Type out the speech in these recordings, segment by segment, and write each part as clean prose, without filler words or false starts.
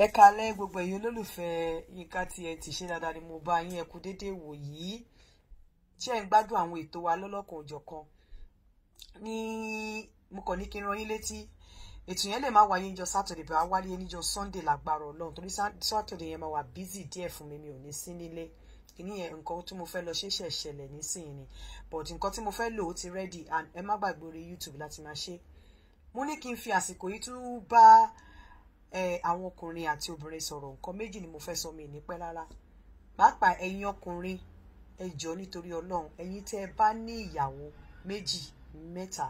Ẹ káalẹ́ gbogbo ẹ̀yin olólùfẹ́ Yínká TNT, ṣe dáadáa ni mo bá yín, ẹ kú déédéé wò yìí. Ṣé ẹ ń gbádùn àwọn ètò wa lọ́lọ́kan òjọ̀kan? Mo kàn ní kí n rán yín létí, ètò yẹn lè má wáyé níjọ́ Saturday, bá wáyé níjọ́ Sunday lágbára Ọlọ́run, torí Saturday yẹn máa wà busy díẹ̀ fún mi, mi ò ní sí nílé. Kìíní yẹn nǹkan tí mo fẹ́ lọ ṣẹ̀ṣẹ̀ ṣẹlẹ̀ nísìnyí ni, but nǹkan tí mo fẹ́ lò ó ti ready, and ẹ má gbàgbé orí YouTube láti máa ṣe. Mo ní kí n fi àsìkò yìí tún bá àwọn ọkùnrin àti obìnrin sọ̀rọ̀. Nǹkan méjì ni mo fẹ́ sọ, mi ní pẹ́ rárá. Pàápàá ẹ̀yin ọkùnrin, ẹ jọ̀ọ́ nítorí Ọlọ́run, ẹ̀yin tẹ́ ẹ bá ní ìyàwó méjì mẹ́ta,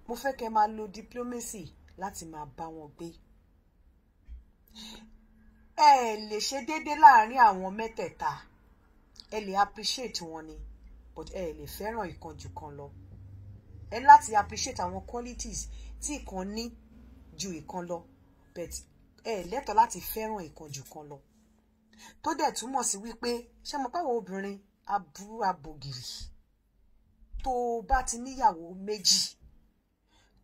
mo fẹ́ kẹ́ máa lo diplomacy láti máa bá wọn gbé. Ẹ lè ṣe déédéé láàrin àwọn mẹ́tẹ̀ẹ̀ta, ẹ lè appreciate wọn ni, but ẹ lè fẹ́ràn ìkan jù kan lọ. Ẹ láti appreciate àwọn qualities tí ìkan ní ju ìkan lọ, but ẹ lẹ́tọ̀ọ́ láti fẹ́ràn ìkan jù kan lọ. Tó dẹ̀ túmọ̀ sí wípé ṣé mo báwo obìnrin aburú abògìrì, tó bá ti níyàwó méjì,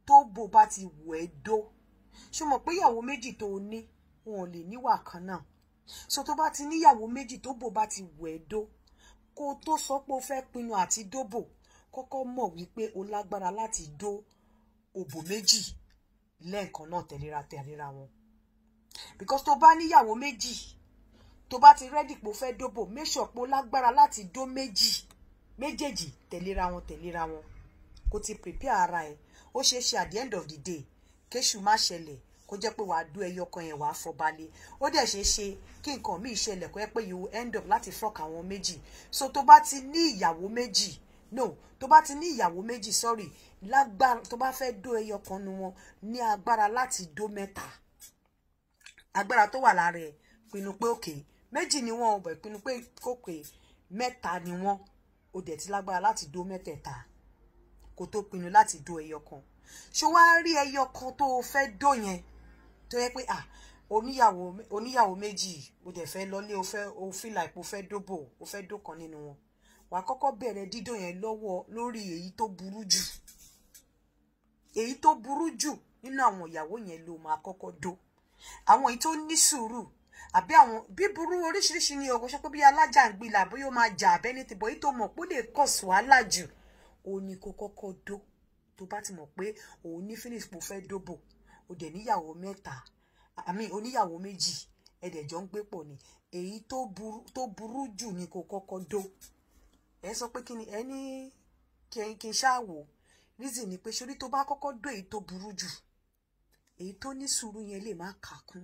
tó bò bá ti wù ẹ́ dó, ṣé mo pé ìyàwó méjì tó ní wọn ò lè níwà kan náà. So tó bá ti níyàwó méjì tó bò bá ti wù ẹ́ dó, kó tó sọ pé o fẹ́ pinnu àti dóbò, kọ́kọ́ mọ̀ wípé o lágbára láti dó òbò méjì lẹ́ẹ̀kan náà tẹ̀léra wọn. Because tó bá níyàwó méjì, tó bá ti ready pé o fẹ́ dóbò, make sure pé o lágbára láti dó méjèèjì tẹ̀léra wọn. Kó ti prepare ara ẹ̀. Ó ṣeé ṣe at the end of the day kéṣù má ṣẹlẹ̀, kó jẹ́ pé wàá dó ẹyọ kan yẹn wàá fọbalẹ̀. Ó dẹ̀ ṣeé ṣe kí nǹkan míì ṣẹlẹ̀ kó jẹ́ pé you end up láti fuck àwọn méjì. So tó bá ti ní ìyàwó méjì, tó bá ti ní ìyàwó méjì, sorry, lágbára tó bá fẹ́ dó ẹyọ kan nu wọn, ní agbára láti dó mẹ́ta. Agbára tó wà lára ẹ̀, pinnu pé òkè méjì ni wọ́n, ọbẹ̀ pinnu pé kòkè mẹ́ta ni wọ́n, ó dẹ̀ ti lágbára láti dó mẹ́tẹ̀ẹ̀ta kó tó pinnu láti dó ẹyọ kan. Ṣé wàá rí ẹyọ kan tó fẹ́ dó yẹn, tó yẹ pé oníyàwó méjì, ó dẹ̀ fẹ́ lọlé, ó feel like ó fẹ́ dóbò, ó fẹ́ dó kan nínú wọn. Wàá kọ́kọ́ bẹ̀rẹ̀ dídó yẹn lórí èyí tó burú jù. Èyí tó burú jù nínú àwọn ìyàwó yẹn ló máa kọ́kọ́ dó. Àwọn èyí tó ní sùúrù, àbí àwọn bíburú oríṣiríṣi ni ọkọ, ṣe pé bí alájàngbìlà bóyá ó máa jà abẹ́ni tìbọ̀, èyí tó mọ̀ pé ó lè kọ̀ wàhálà jù, ó ní kó kọ́kọ́ dó. Tó bá ti mọ̀ pé òun ní finish pò fẹ́ dóbò, ó dẹ̀ níyàwó mẹ́ta, oníyàwó méjì, ẹ̀dẹ̀ jọ ń gbé pọ̀ ni, èyí tó burú jù ni kó kọ́kọ́ dó. Ẹ sọ pé kí ni ẹ ní kí n ṣáàwò, reason ni pé ṣorí tó bá kọ́kọ́ dó èyí tó burú jù, èyí tó ní sùúrù yẹn lè má kàkún,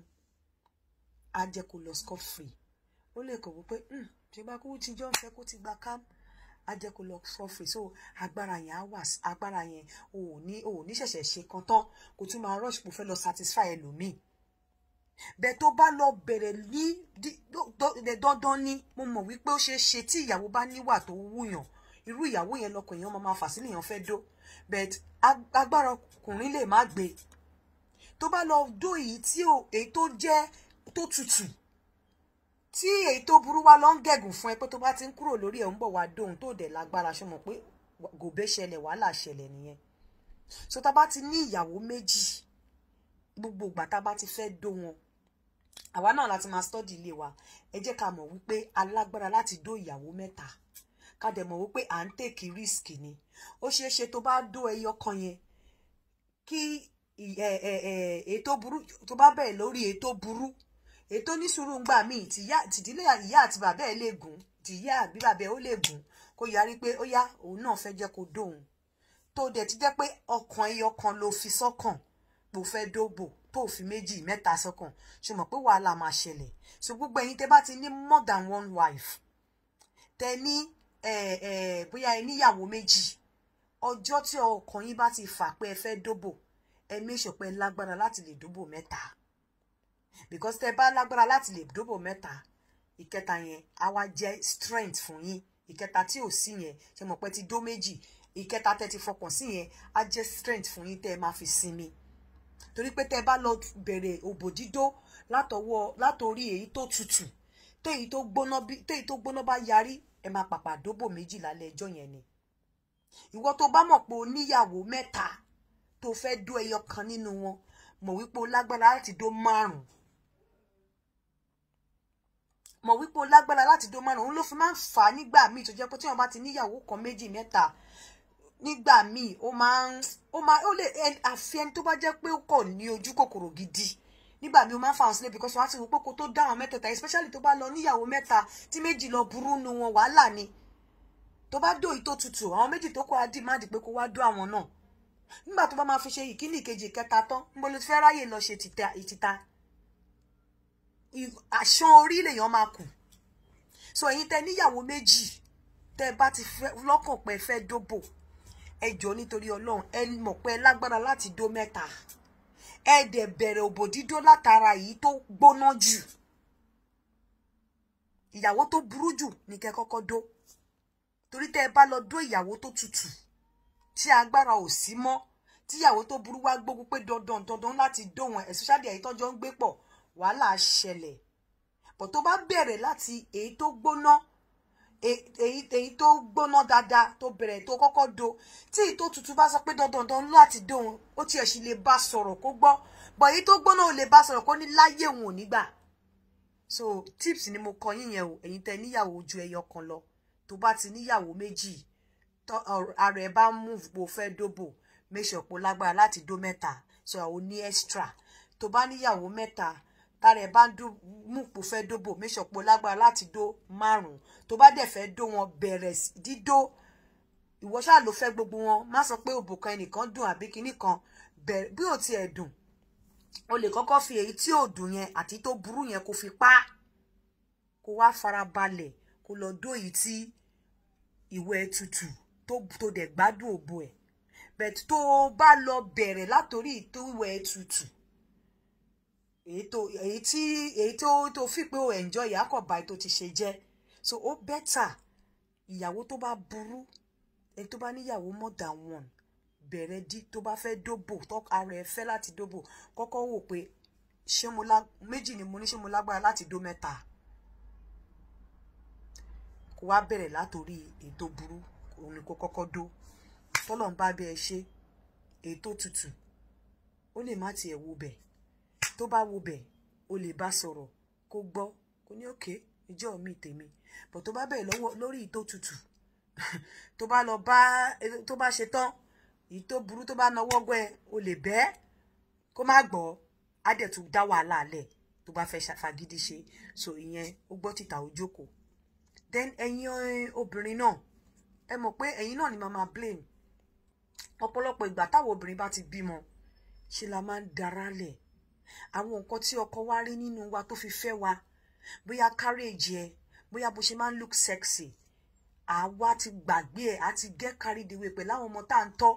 á jẹ́ kó lọ scot free. Ó lè kọ̀ wípé ṣe bá kó ti jọ ń fẹ́ kó ti gba cam, á jẹ́ kó lọ scot free. So agbára yẹn ò ní ṣẹ̀ṣẹ̀ ṣe kan tán kó tún máa rush kó fẹ́ lọ satisfy ẹlòmíì. Bẹ́ẹ̀ tó bá lọ bẹ̀rẹ̀ ní dandan ni mo mọ̀ wípé ó ṣeé ṣe tí ìyàwó bá níwà tó wúyàn, irú ìyàwó yẹn lọkàn èèyàn máa fà sílẹ̀, èèyàn fẹ́ dó. But agbára ọkùnrin lè má gbé. Tó bá lọ dó èyí tó jẹ́ tó tutù, tí èyí tó burú wá lọ ń gẹ̀gùn fún ẹ pé tó bá ti ń kúrò lórí ẹ̀ ń bọ̀ wá dóhun tó dẹ̀ lágbára, ṣe mọ̀ pé gòbé ṣẹlẹ̀, wàhálà ṣẹlẹ̀ nìyẹn. So tá bá ti ní ìyàwó méjì, gbogbo ìgbà tá bá ti fẹ́ dó wọn, àwa náà láti máa study ilé wa, ẹ jẹ́ ká mọ̀ wípé alágbára láti dó ìyàwó mẹ́ta, ká dẹ̀ mọ̀ wípé à ń take risk ni. Ó ṣeé ṣe tó bá dó ẹyọ kan yẹn, kí ètò burú tó bá bẹ̀rẹ̀ lórí ètò burú, ètò ní sùúrù ńgbà míì tìdílé ìyá àti bàbá ẹ̀ lè gùn, tìyá àbí bàbá ẹ̀ ó lè gùn, kó yarí pé ó yá òun náà fẹ́ jẹ́ kó dóhun. Tó dẹ̀ ti jẹ́ pé ọkàn ẹyọ kan ló fi sọ́kàn pé ó fẹ́ dóbò, tó fi méjì mẹ́ta sọ́kàn, ṣe mọ̀ pé wàhálà máa ṣẹlẹ̀. So gbogbo ẹ̀yin tẹ́ bá ti ní more than one wife, tẹ́ ní bóyá ẹ níyàwó méjì, ọjọ́ tí ọkàn yín bá ti fà pé ẹ fẹ́ dóbò, ẹ make sure pé lágbára láti lè dóbò mẹ́ta. Because tẹ́ bá lágbára láti lè dóbò mẹ́ta, ìkẹta yẹn á wá jẹ́ strength fún yín. Ìkẹta tí ò sí yẹn, ṣe mọ̀ pé ti dó méjì, ìkẹta tẹ́ ti fọkàn sí yẹn á jẹ́ strength fún yín tẹ́ ẹ máa fi sinmi. Torí pé tẹ́ bá lọ bẹ̀rẹ̀ òbò dídó látorí èyí tó tutù, téyí tó gbóná bá yarí, ẹ máa pàpà dóbò méjì lálẹ́ ẹjọ́ yẹn ni. Ìwọ tó bá mọ̀ pé o níyàwó mẹ́ta, tó fẹ́ dó ẹyọ kan nínú wọn, mọ̀ wípé o lágbára láti dó 5. mọ̀ wípé ó lágbára láti dó márùn òun ló fi máa ń fà á nígbà míì tó jẹ́ pé tí wọ́n bá ti níyàwó kan méjì mẹ́ta nígbà míì ó lè àfi ẹni tó bá jẹ́ pé ó kọ̀ ní ojú kòkòrò gidi nígbà míì ó máa ń fà wọn sílẹ̀ because wọ́n á ti wò pé kó tó dá àwọn mẹ́tẹ̀ẹ̀ta especially tó bá lọ níyàwó mẹ́ta tí méjì lọ burú nu wọn wàhálà ni tó bá dó ìtó tutù àwọn méjì tó kọ́ adìmáàdì pé kó wá dó àwọn náà nígbà tó bá máa fi ṣe ìkíní ìkejì kẹta tán níbo ló ti fẹ́ ráyè lọ ṣe ìtìta àṣán orí lèèyàn máa kù so ẹ̀yin tẹ́ níyàwó méjì tẹ́ bá ti fẹ́ lọ́kàn pé fẹ́ dóbò ẹ jọ̀ọ́ nítorí Ọlọ́run ẹ mọ̀ pé lágbára láti dó mẹ́ta ẹ dẹ̀ bẹ̀rẹ̀ òbò dídó látara èyí tó gbóná jù ìyàwó tó burú jù ní kẹ́ kọ́kọ́ dó torí tẹ́ bá lọ dó ìyàwó tó tutù tí agbára ò sí mọ́ tí ìyàwó tó burú wá gbógun pé dandan láti dó wọn especially èyí tọ́jọ́ ń gbé pọ̀ wàhálà ṣẹlẹ̀ bọ̀ tó bá bẹ̀rẹ̀ láti èyí tó gbóná èyí tó gbóná dáadáa tó bẹ̀rẹ̀ tó kọ́kọ́ do tí èyí tó tutù bá sọ pé dandan láti dó wọn ó tiẹ̀ sì lè bá sọ̀rọ̀ kó gbọ́ bọ̀ èyí tó gbóná ò lè bá sọ̀rọ̀ kó ní láyé òun ò ní gbà so tips ni mo kọ yín yẹn o ẹ̀yin tẹ́ níyàwó ju ẹyọ kan lọ tó bá ti níyàwó méjì ara ẹ bá move bó fẹ́ dóbò make sure pé lágbára láti dó mẹ́ta so àwọn ní extra tó bá níyàwó mẹ́ta tára ẹ bá ń mú pò fẹ́ dóbò make sure pé lágbára láti dó 5 tó bá dẹ̀ fẹ́ dó wọn bẹ̀rẹ̀ dídó ìwọ ṣáà ló fẹ́ gbogbo wọn má sọ pé òbò kan ẹnìkan dùn àbí kinní kan bẹ̀rẹ̀ bí ò tiẹ̀ dùn o lè kọ́kọ́ fi èyí tí ò dùn yẹn àti tó burú yẹn kó fi pa kó wá farabalẹ̀ kó lọ dó èyí tí ìwẹ̀ tutù tó dẹ̀ gbádùn òbò ẹ̀ bẹ̀t tó bá lọ bẹ̀rẹ̀ látòrí tó ìwẹ̀ tutù èyí tó fi pé o enjoy àkọ́bá tó ti ṣe jẹ́ so ó better ìyàwó tó bá burú ẹni tó bá níyàwó more than one bẹ̀rẹ̀ dí tó bá fẹ́ dóbò tó ara ẹ fẹ́ láti dóbò kọ́kọ́ wò pé méjì ni mo ní ṣé mo lágbára láti dó mẹ́ta kó wá bẹ̀rẹ̀ látòrí èyí tó burú òun ni kó kọ́kọ́ dó tọ́lọ̀ ń bá bẹ́ẹ̀ ṣe èyí tó tutù ó lè má tiẹ̀ wo bẹ̀ tó bá wo bẹ̀ ó lè bá sọ̀rọ̀ kó gbọ́ kó ní òkè ìjọ mi tèmi bọ̀ tó bá bẹ̀rẹ̀ lọ́wọ́ lórí èyí tó tutù tó bá lọ bá tó bá ṣe tán èyí tó burú tó bá nawọ́ gbọ́ ẹ ó lè bẹ́ẹ̀ kó má gbọ́ á dẹ̀ tún dá wàhálà lẹ̀ tó bá fẹ́ fagídí ṣe so ìyẹn ó gbọ́ títà ó jókòó then ẹ̀yin obìnrin náà ẹ mọ̀ pé ẹ̀yin náà ni màmá blame ọ̀pọ̀lọpọ̀ ìgbà táwọn obìnrin bá ti bímọ ṣe la máa ń dara lẹ̀ àwọn nǹkan tí ọkọ wa rí nínú wa tó fi fẹ́ wa bóyá carriage ẹ bóyá bó ṣe máa ń look sexy àwa ti gbàgbé ẹ àti get carried away pẹ̀lú àwọn ọmọ tá à ń tọ́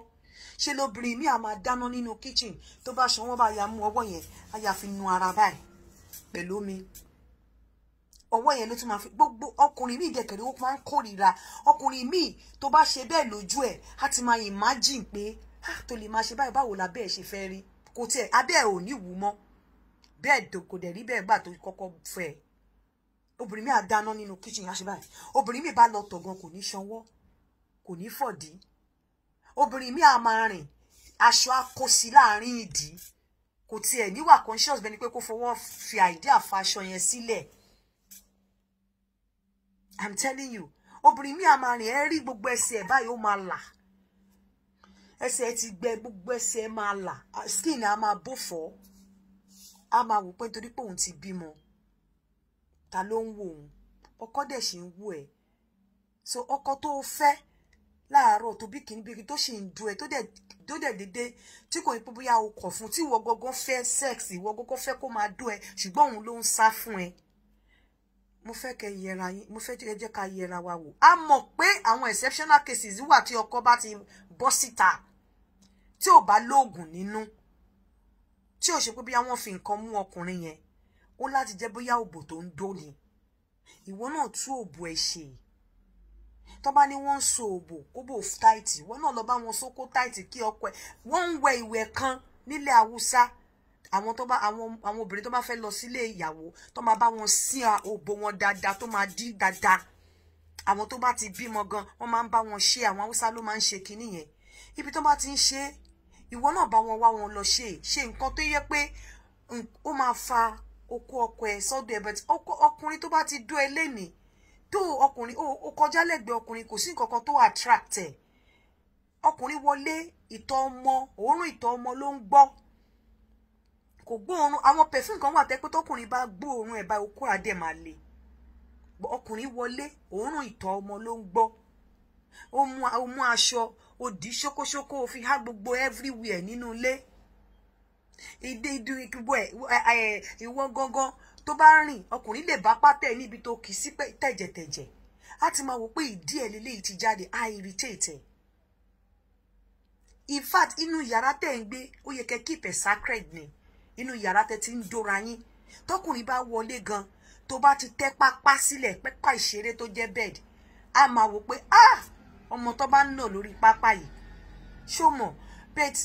ṣe lóbìnrin mi à máa dáná nínú kitchen tó bá ṣan wọ́n bá ya mú ọwọ́ yẹn á yà fi nu ara báyìí pẹ̀lú omi ọwọ́ yẹn ló tún máa fi gbogbo ọkùnrin míì dẹ̀kẹ̀rẹ̀ ó máa ń kórìíra ọkùnrin míì tó bá ṣe bẹ́ẹ̀ lójú ẹ̀ á ti máa imagine pé tó lè máa ṣe báyìí báwo la bẹ́ẹ̀ ṣe fẹ́ rí kò tiẹ̀ abẹ́ ẹ̀ ò ní wù mọ́ bẹ́ẹ̀ kò dẹ̀ rí bẹ́ẹ̀ gbà tó kọ́kọ́ fẹ́ obìnrin míì á dáná nínú kitchen á ṣe báyìí obìnrin míì bá lọ tọ̀gàn kò ní ṣanwọ́ kò ní fọ̀dí obìnrin míì á máa rìn aṣọ akósí láàrin ìdí kò tiẹ̀ níwà conscious bẹ́ẹ̀ ni pé kó fọwọ́ fi àìdí àfaṣọ yẹn sílẹ̀ I'm telling you obìnrin mi a máa rìn ẹ rí gbogbo ẹsẹ̀ ẹ báyìí ó máa là ẹsẹ̀ ẹ ti gbẹ gbogbo ẹsẹ̀ ẹ máa là skin a máa bó fọ́ a máa wò pé nítorí pé òun ti bímọ ta ló ń wò òun ọkọ dẹ̀ ṣì ń wò ẹ́ so ọkọ tó fẹ́ láàárọ̀ tó bí kìíní bí tó ṣì ń du ẹ tó dẹ̀ dédé tí kò ní pé bóyá o kọ̀ fún tí ìwọ gọ́gọ́ fẹ́ sex ìwọ gọ́gọ́ fẹ́ kó máa du ẹ ṣùgbọ́n òun ló ń sá fún ẹ mo fẹ́ kẹ́ yẹra yín mo fẹ́ jẹ́ ká yẹra wa wò a mọ̀ pé àwọn exceptional cases wà tí ọkọ bá ti bọ́ síta tí ò bá lóògùn nínú tí ò ṣe pé bóyá wọ́n fi nǹkan mú ọkùnrin yẹn ó láti jẹ́ bóyá òbò tó ń dó ni ìwọ náà tú òbò ẹ̀ ṣe tó bá ní wọ́n ń so òbò kó bò táìtì ìwọ náà lọ bá wọn so kó táìtì kí ọkọ ẹ̀ wọ́n ń wẹ ìwẹ̀ kan nílẹ̀ Haúsá àwọn obìnrin tó bá fẹ́ lọ sílé ìyàwó tó máa bá wọn sí òbò wọn dáadáa tó máa dí dáadáa àwọn tó bá ti bímọ gan wọ́n máa ń bá wọn ṣe àwọn Haúsá ló máa ń ṣe kinní yẹn ibi tó bá ti ń ṣe ìwọ náà bá wọn wá wọn lọ ṣe nǹkan tó yẹ pé ó máa fa oko ọkọ ẹ sọ́dọ̀ ẹ but ọkùnrin tó bá ti dó ẹ lẹ́nìí tó ọkùnrin ó kọjá lẹ́gbẹ̀ẹ́ ọkùnrin kò sí nǹkan kan tó attract ẹ ọkùnrin wọlé ìtọ̀ ọmọ òórùn ìtọ̀ ọmọ ló ń gbọ́ kò gbóòórùn àwọn perfume kan wà tẹ́ pé tọkùnrin bá gbóòórùn ẹ̀ báyìí okó adé máa le ọkùnrin wọlé òórùn ìtọ̀ ọmọ ló ń gbọ́ ó mú aṣọ ó dì ṣókóṣókó ó fi há gbogbo everywhere nínú ilé ìwọ gangan tó bá rìn ọkùnrin lè bá pátẹ níbi tó kì í sí tẹ̀jẹ̀tẹ̀jẹ̀ á ti máa wò pé ìdí ẹ̀ lélẹ́yìí ti jáde á irritate ẹ̀. In fact inú yàrá tẹ́ ń gbé ó yẹ kẹ́ keep it sacred ni inú yàrá tẹ́ ti ń dóra yín tọkùnrin bá wọlé gan tó bá ti tẹ́ pápá sílẹ̀ pápá ìṣeré tó jẹ́ bed á máa wò pé ọmọ tó bá ń nà lórí pápá yìí ṣó mọ̀ but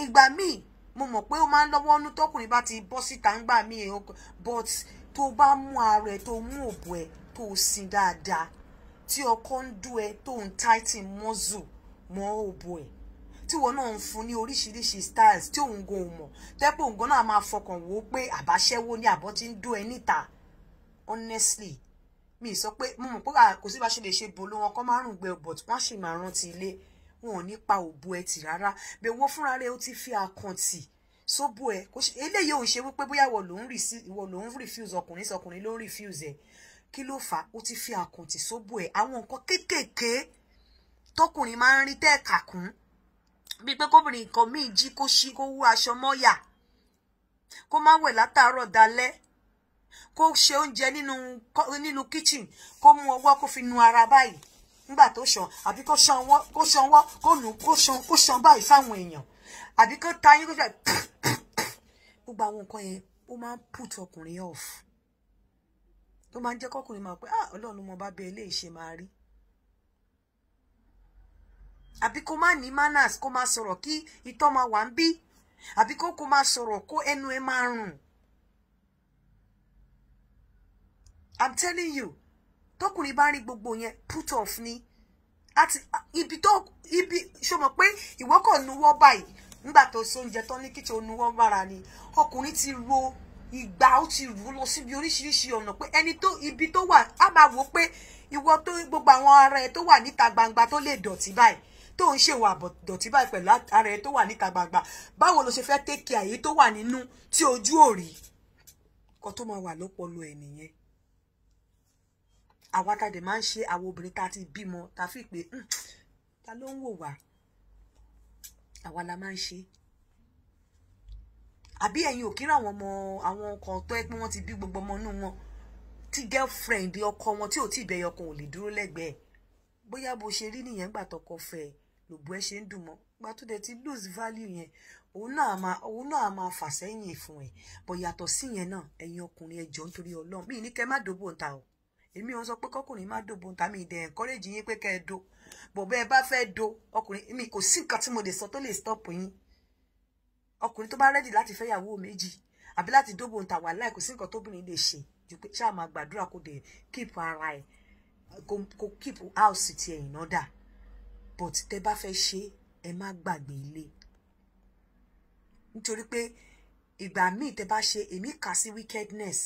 ìgbà míì mo mọ̀ pé ó máa ń lọ́wọ́ nú tọkùnrin bá ti bọ́ síta ń gbà míì but tó bá mú ara ẹ tó mú òbò ẹ tó sin dáadáa tí ọkọ ń dú ẹ tó ń tighten muscle mọ́ òbò ẹ tí wọn náà ń fún ní oríṣiríṣi styles tí òun gan ò mọ̀ tẹ́pọ̀ òun gan náà máa fọkàn wò ó pé àbáṣẹ́wó ní àbọ̀ tí ń dú ẹ níta honestly mi sọ pé mo mọ̀ pé kò sí bá ṣe lè ṣe bolo wọn kọ́ márùn gbẹ but wọ́n sì máa rántí ilé wọn ò ní pa òbò ẹ tì rárá bẹ́ẹ̀ wọ́n fúnra rẹ̀ ó ti fi àkàntì sóbò ẹ kò ṣe eléyìí ò ń ṣe wípé bóyá ìwọ ló ń refuse ọkùnrin ló ń refuse ẹ kí ló fà ó ti fi àkàntì sóbò ẹ àwọn nǹkan kéékèèké tọkùnrin máa ń rí tẹ́ẹ̀kà kún bí pé kóbìnrin nǹkan míì jí kó ṣí kó wú aṣọ mọ́yà kó má wẹ̀ látàárọ̀ dalẹ́ kó ṣe oúnjẹ nínú kitchen kó mú ọwọ́ kó fi nu ara báyìí nígbà tó ṣàn àbí kó ṣanwọ́ kó ṣan báyìí fáwọn èèyàn àbí kó ta yín kó ṣe gbogbo àwọn nǹkan yẹn ó máa ń put ọkùnrin off tó máa ń jẹ́ kọkùnrin máa pé ọlọ́run mo bá bẹ eléyìí ṣe máa rí àbí kó má ní manners kó má sọ̀rọ̀ kí ìtọ́ máa wà ń bí àbí kó má sọ̀rọ̀ kó ẹnu ẹ máa rùn. I'm telling you tọkùnrin bá rí gbogbo yẹn put off ni àti ibi ṣó mọ̀ pé ìwọ kò nuwọ́ báyìí nígbà tó so oúnjẹ tán ní kíchìn onuwọ́ bára ni ọkùnrin ti ro ìgbà ó ti rú lọ síbi oríṣiríṣi ọ̀nà pé ẹni tó ibi tó wà á máa wò pé ìwọ tó gbogbo àwọn ara ẹ tó wà níta gbangba tó lè dọ̀tí báyìí tó ń ṣèwà dọ̀tí báyìí pẹ̀lú ara ẹ tó wà níta gbangba báwo ló ṣe fẹ́ take care èyí tó wà nínú tí ojú ò rí kó tó máa wà lọ́pọlọ ẹ̀ nìyẹn. Àwa tá dé máa ń ṣe àwọn obìnrin tá ti bímọ tá fi pé ta ló ń wò wá àwa la máa ń ṣe àbí ẹ̀yin ò kíra àwọn kan tó ẹ pé wọ́n ti bí gbogbo ọmọ inú wọn tí girlfriend ọkọ wọn tí ò tí ìbẹ̀yẹ ọkàn ò lè dúró lẹ́gbẹ̀ẹ́ bóyá bó ṣe rí nìyẹn gbà tọkọ fẹ́ lòbú ẹ ṣe ń dùn mọ́ gbà tó dẹ̀ ti lose value yẹn òun náà máa fà sẹ́yìn fún ẹ bọ̀ yàtọ̀ sí yẹn náà ẹ̀yin ọkùnrin ẹ jọ̀ọ́ nítorí Ọlọ́run mi ní kẹ́ má dòbò ń ta o èmi ò sọ pé kọkùnrin má dòbò ń ta mi ìdẹ̀ encourage yín pé kẹ́ ẹ do bọ̀ bẹ́ẹ̀ bá fẹ́ do ọkùnrin mi kò sí nǹkan tí mo lè sọ tó lè stop yín ọkùnrin tó bá ready láti fẹ́ yàwó méjì àbí láti dòbò ń ta wà láì kò sí nǹkan tóbìnrin lè ṣe ju pé ṣáà máa gbàdúrà kó dé keep ara ẹ̀ kó keep house ti ẹ̀ in order but tẹ́ bá fẹ́ ṣe ẹ má gbàgbé ilé nítorí pé ìgbà míì tẹ́ bá ṣe èmi kà sí wickedness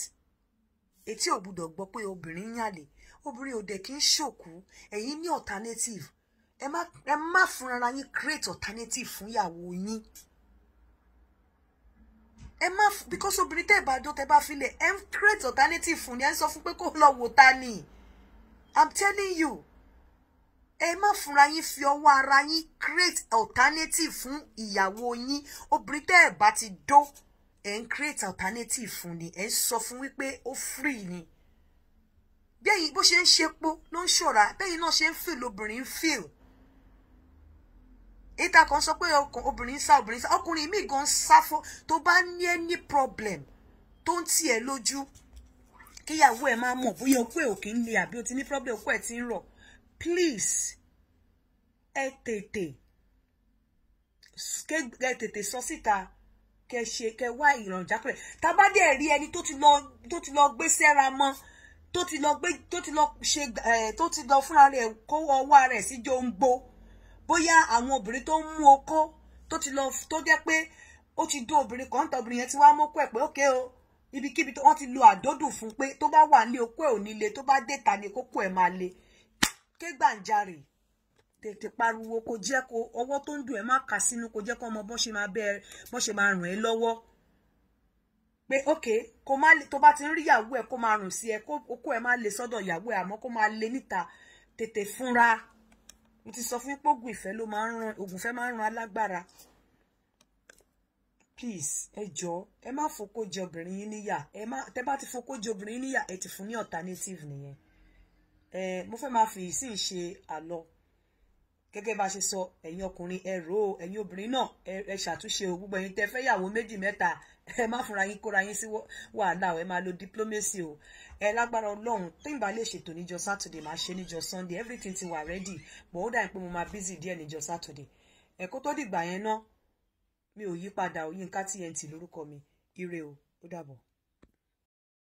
etí ò gbúdọ̀ gbọ́ pé obìnrin yàlè obìnrin ò dẹ̀ kí ń ṣòkú ẹ̀yin ní alternative ẹ má fúnra yín create alternative fún ìyàwó yín ẹ má because obìnrin tẹ́ bá dó tẹ́ bá filẹ̀ ẹ ń create alternative fún ni ẹ ń sọ fún pé kó lọ wò ta ni I'm telling you ẹ má fúnra yín fi ọwọ́ ara yín create alternative fún ìyàwó yín obìnrin tẹ́ bá ti dó ẹ ń create alternative fún ni ẹ ń sọ fún wípé ó free ni bẹ́ẹ̀ bó ṣe ń ṣepo ló ń ṣọ́ra bẹ́ẹ̀ náà ṣe ń feel lobìnrin ń feel ìta kan sọ pé obìnrin sá ọkùnrin mi gan sáfọ tó bá ní any problem tó ń tiẹ̀ lójú kíyàwó ẹ máa mọ̀ bóyá okó ẹ ò kí ń le àbí o ti ní problem okó ẹ ti ń rọ̀ please ẹ tètè sọ síta kẹ wá ìrànjà pẹ tá bá dé rí ẹni tó ti lọ gbé sẹ́ra mọ́ tó ti lọ fúnra rẹ̀ kó ọwọ́ rẹ̀ sí jòǹgbò bóyá àwọn obìnrin tó ń mú okó tó jẹ́ pé ó ti dó obìnrin kan tó obìnrin yẹn ti wá mọ́kọ́ ẹ̀ pé ókè o ibikíbi tó wọ́n ti lo àdódùn fún pé tó bá wà nílé okó ẹ̀ ò ní le, tó bá dé ta ni kókó ẹ̀ máa le. Ké gbàǹjarè tètè pariwo, kó jẹ́ kó ọwọ́ tó ń dùn ẹ̀ má kà sínú, kó jẹ́ kó ọmọ bọ́n ṣe máa bẹ́ẹ̀ bọ́n ṣe máa ràn ẹ́ lọ́wọ́ pé okay kó má le, tó bá ti ń rí ìyàwó ẹ̀ kó máa rùn sí ẹ, kó okó ẹ̀ má le sọ́dọ̀ ìyàwó ẹ̀ àmọ́ kó máa le níta. Tètè fúnra. Mo ti sọ fún pé ògùn ìfẹ́ ló máa ń ràn, ògùn ìfẹ́ máa ń ràn alágbára. Please ẹ jọ̀ọ́ ẹ má fokó jẹ obìnrin yín níyà, ẹ má tẹ́ bá ti fokó jẹ obìnrin yín níyà ẹ ti fún ní alternative nìyẹn. Mo fẹ́ máa fi ìsìn ṣe àlọ gẹ́gẹ́ bá ṣe sọ, ẹ̀yin ọkùnrin ẹ rò ó, ẹ̀yin obìnrin náà ẹ ṣàtúnṣe o, gbogbo ẹ̀yin tẹ́ fẹ́ yàwó méjì mẹ́ta ẹ má fúnra yín kóra yín sí wàhálà o, ẹ máa lo diplomacy o. Lágbára Ọlọ́run tí n bá lè ṣètò níjọ́ Saturday máa ṣe níjọ́ Sunday, everything ti wà ready, but ó dà pé mo máa busy díẹ̀ níjọ́ Saturday. Kó tó dìgbà yẹn náà mi ò yí padà o, Yínká TNT lórúkọ mi. Ire o, ó dàbọ̀.